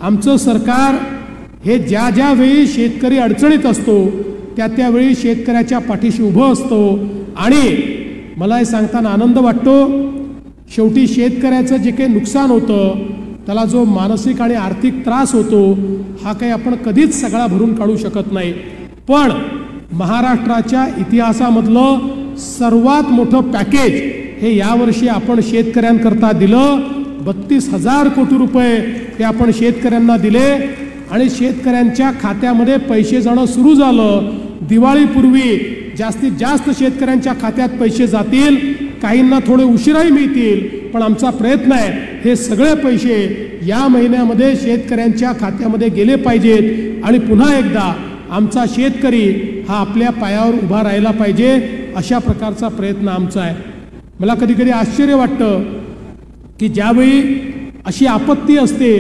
आमचं सरकार हे ज्या ज्या वेळी शेतकरी अडचणीत असतो त्या त्यावेळी शेतकऱ्याच्या पाठीशी उभं असतो। आणि मला हे सांगताना आनंद वाटतो, शेवटी शेतकऱ्याचं जे काही नुकसान होतं, त्याला जो मानसिक आणि आर्थिक त्रास होतो, हा काही आपण कधीच सगळा भरून काढू शकत नाही। पण महाराष्ट्राच्या इतिहासामधलं सर्वात मोठं पॅकेज हे यावर्षी आपण शेतकऱ्यांकरता दिलं। 32,000 कोटी रुपये हे आपण शेतकऱ्यांना दिले आणि शेतकऱ्यांच्या खात्यामध्ये पैसे जाणं सुरू झालं। दिवाळीपूर्वी जास्तीत जास्त शेतकऱ्यांच्या खात्यात पैसे जातील, काहींना थोडे उशिराही मिळतील, पण आमचा प्रयत्न आहे हे सगळे पैसे या महिन्यामध्ये शेतकऱ्यांच्या खात्यामध्ये गेले पाहिजेत आणि पुन्हा एकदा आमचा शेतकरी हा आपल्या पायावर उभा राहिला पाहिजे, अशा प्रकारचा प्रयत्न आमचा आहे। मला कधी कधी आश्चर्य वाटतं की ज्यावेळी अशी आपत्ती असते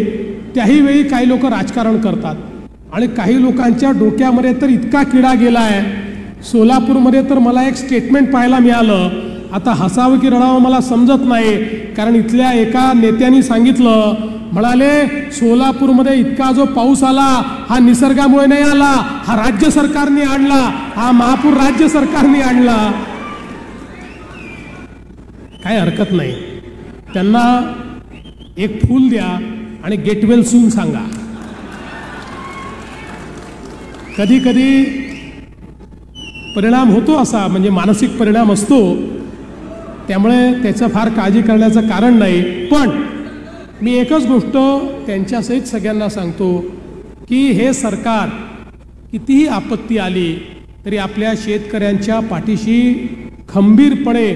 त्याही वेळी काही लोक राजकारण करतात आणि काही लोकांच्या डोक्यामध्ये तर इतका किडा गेला आहे। सोलापूरमध्ये तर मला एक स्टेटमेंट पाहायला मिळालं, आता हसावं की रडावं मला समजत नाही, कारण इथल्या एका नेत्यांनी सांगितलं, म्हणाले सोलापूरमध्ये इतका जो पाऊस आला हा निसर्गामुळे नाही आला, हा राज्य सरकारने आणला, हा महापूर राज्य सरकारने आणला। काय हरकत नाही, त्यांना एक फूल द्या आणि गेट वेल सून सांगा। कधी कधी परिणाम होतो असा, म्हणजे मानसिक परिणाम असतो, त्यामुळे त्याचं फार काळजी करण्याचं कारण नाही। पण मी एकच गोष्ट त्यांच्यासहित सगळ्यांना सांगतो की हे सरकार कितीही आपत्ती आली तरी आपल्या शेतकऱ्यांच्या पाठीशी खंबीरपणे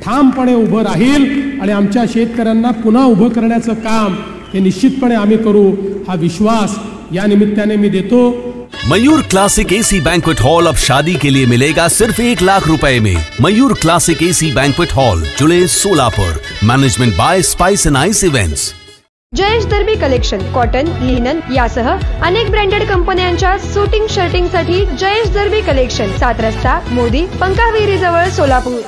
ठामपणे उभं राहील आणि आमच्या शेतकऱ्यांना पुन्हा उभं करण्याचं काम हे निश्चितपणे आम्ही करू, हा विश्वास या निमित्ताने मी देतो। Mayur classic AC banquet hall अब शादी के लिए मिलेगा सिर्फ 1 लाख रुपए में। Mayur classic AC banquet hall, जुड़े Solapur. Management by spice and ice events. Jayesh दर्बी कलेक्शन कॉटन, लिनन यासह अनेक ब्रँडेड कंपन्यांच्या सुटिंग शर्टिंग साठी जयेश दर्बी कलेक्शन, 7 रस्ता मोदी पंकाविहिरी जवळ सोलापूर।